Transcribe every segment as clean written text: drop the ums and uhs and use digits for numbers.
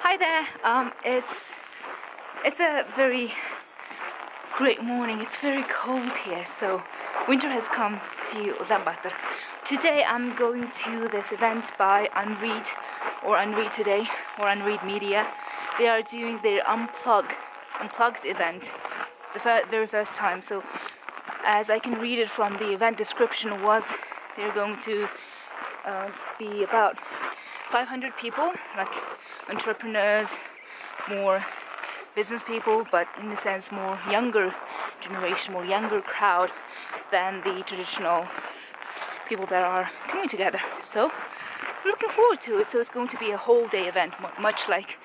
Hi there. It's a very great morning. It's very cold here, so winter has come to Ulaanbaatar. Today I'm going to this event by Unread today, or Unread Media. They are doing their Unplugged event, the very first time. So as I can read it from the event description, they're going to be about 500 people, like entrepreneurs, more business people, but in a sense more younger generation, more younger crowd than the traditional people that are coming together. So looking forward to it. So it's going to be a whole day event, much like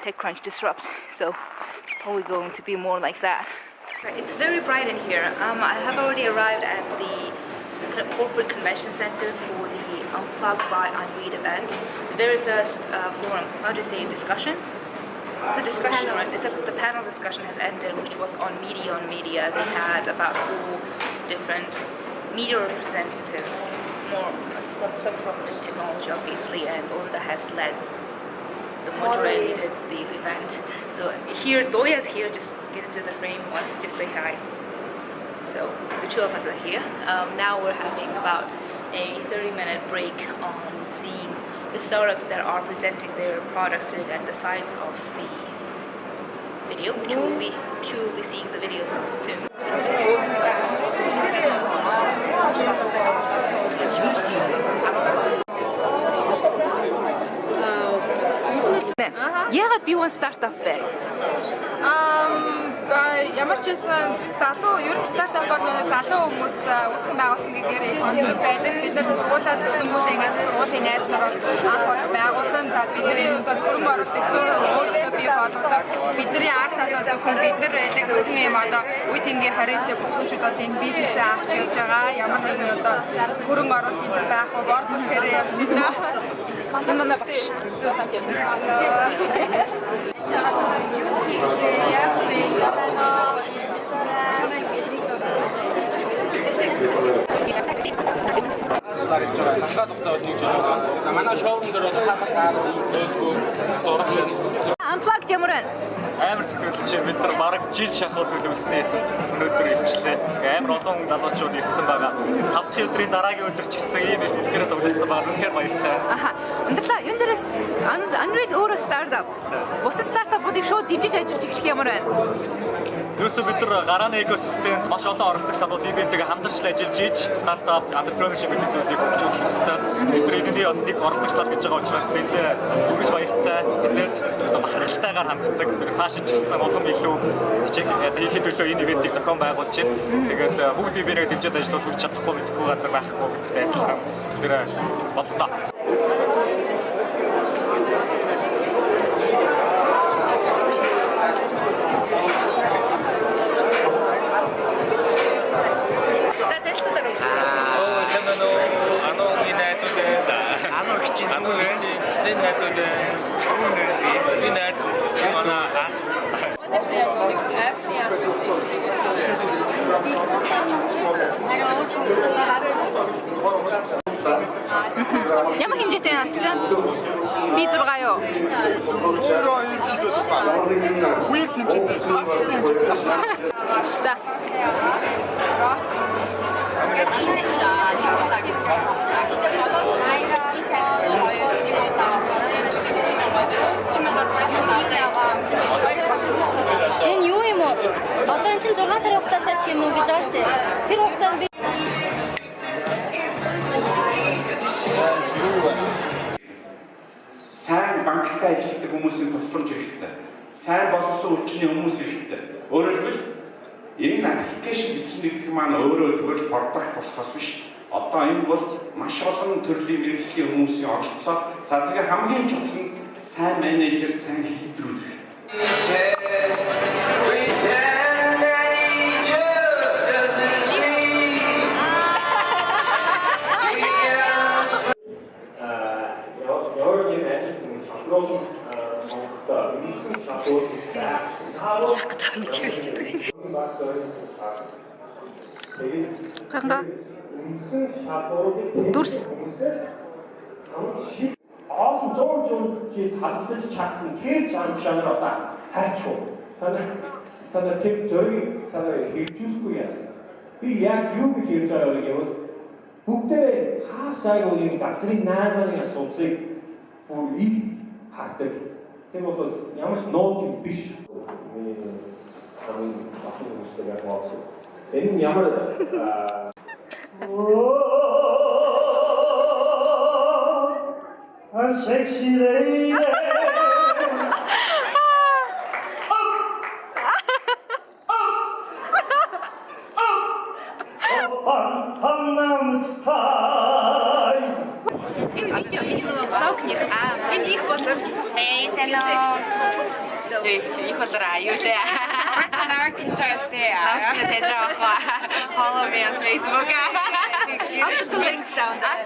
TechCrunch Disrupt. So it's probably going to be more like that. It's very bright in here. I have already arrived at the corporate convention center for the Unplug by Unread event. The very first forum, discussion? It's a discussion, right? The panel discussion has ended, which was on media. They had about 4 different media representatives, some from the technology obviously, and Olga has moderated the event. So here, Doya's here, just get into the frame once, just say hi. So the 2 of us are here. Now we're having about a 30-minute break on seeing the startups that are presenting their products at the sides of the video, which you will be seeing the videos of soon. Яагаад би one startup вэ? Ямар ч байсан залуу ер нь стартап бол залуу хүмүүс үүсгэн байгуулсан гэдгээр онцлог байдаг. Бид нар сургуулаа төгсөнгүүт ингээд сургуулийн найз нар анх бол байгуулсан. За бидний хувьд бол хөрөнгө оруулалтыг 100% өөрсдөө бий болгодог. Бидний арт талаас зөвхөн бид нар байдаг зөвхөн юм одоо үе тэнгийн харилтыг бүсгүүчүүд бол энэ бизнесээ авч явж байгаа. Ямар нэгэн одоо хөрөнгө оруулалт энэ байх уу, бор зүрхээрээ явж байна. Манай багш хамт явдаг. Unplugged ямар байна? Амар сэтгэлч бид нар бараг жил шахах төлөвлөснээ эцэст өнөөдөр ирчлээ. Амар олон залуучууд ирсэн байгаа. 5 дахь өдрийн дараагийн өдөр ч гэсэн ийм их бүгдээрээ зоглогдсон байгаа. Үнэхээр баяртай. Өнөөдөр юун дээрээс Unread өөрөө стартап. Бусад стартапуудыг шууд дэмжиж ажиллаж эхлэх ямар байна? Юусе бид нар гарааны экосистемд маш олон оролцогчдод бие-биентэйгээ хамтарч ажиллаж ийж стартап, entrepreneurship гэдэг зүйлийг хөгжүүлэх ёстой. Бидний энийг бас нэг оролцогчлал гэж байгаа учраас энд үргэлж баяртай, эзэд бахархалтайгаар ханддаг. Цаашид ч гэсэн улам илүү хийхэд төлөө энэ ивентийг зохион байгуулж байна. Тэгээд бүгд бие-биенээ дэмжиж ажиллах хүрч чадахгүй мэдхгүй газар байхгүй гэдэгт адилхан тэр боллоо. Ямар хэмжээтэй надчаа? Би 6 юу? Үер хэмжээтэй, хас хэмжээтэй. За. Энэ юу юм уу? Одоо энэ чинь 6 сарын хугацаатай ч юм уу гэж байгаа шүү дээ. Тэр хугацаанд би сайн банктай ажилладаг хүмүүсийн тусламж хэрэгтэй. Сайн боловсон хүчний хүмүүс хэрэгтэй. Өөрөөр хэлбэл энэ аппликейшн бичсэн гэдэг маань өөрөө зүгээр продакт болохоос биш. Одоо энэ бол маш олон төрлийн мэргэжлийн хүмүүсийн оролцоо. За тэгээ хамгийн чухал нь сайн менежер, сайн лидерүүд хэрэгтэй. Яг тань хэлж байгаа. Ганга. Дүрс. Олон 100 жил халдсаж чадсан тэр зам шанар одоо хайчгүй. Танаа тэр зөргийг санаа хэрэгжүүлэхгүй яасан. Би яг юу гэж ярьж байгаа вэ гэвэл бүгдээ хаасайг үеийн газрын 8-ны асуудлыг бүр их хардаг. Тэр бол ямар ч нууц юм биш. Энэ ямар a sexy lady. Энэ видео миний блогных энэ их болор. Hey, hello. So их болор аюулээ. Санаа тийчээстэй. Намсны тэжаахаа. Follow me on Facebook. I'll put the links down there.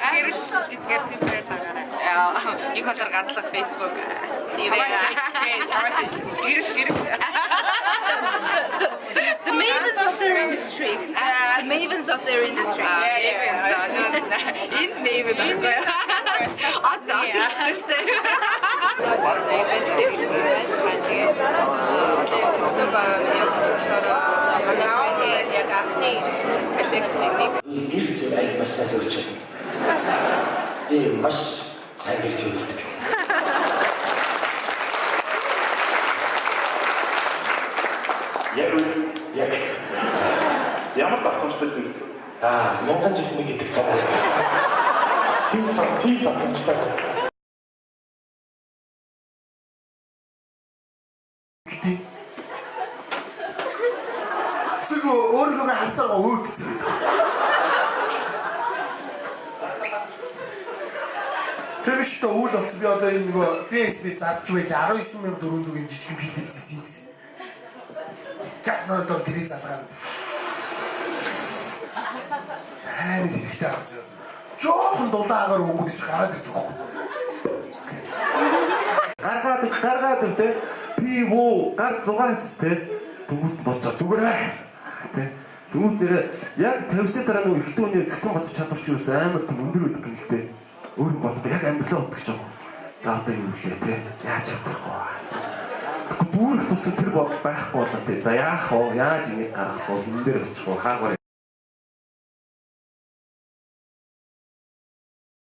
Гэр Twitter тагараа. Их болор гадлах Facebook. The mavens of their industry. The mavens of their industry. Энд мэйвэн байхгүй. Одоо ихтэй. Гэр зүйл аяг маш сайн зөвлөж байна. Би маш сайн гэр зөвлөдөг. Яг ямар давтамжтай зүйл. Мянган жил нэг гэдэг цаг байна. Тийм давтамжтай. Эсвэл өөрийгөө хамсаагаа өөдсөн гэдэг. Тэр биш та үйл болсон би одоо энэ нөгөө BSB зарж байлаа 19400-ийн жижигэн билетээс. Caption дээр тэрийг залгаад. Хань хэрэгтэй авч. Жохон дулаагаар өнгөрч гараад ирдэг хөөх. Гаргаад тэ пив гар 6 тэ бүгд боцоо зүгээрээ. Тэ бүгд нэрээ яг 50-ны дараа нөгөө ихтэй хүний зэтэн бодож чадварч юус амар тийм өндөр байдаг юм л тэ. Өөр боддог яг амьдралаа боддог ч юм. За одоо юу вэ тэ? Яаж чадах вэ? Дүүрэх тусаа тэр бодол байхгүй болоо тэ. За яах вэ? Яаж энийг гаргах вэ? Хин дээр очих вэ? Хаагаар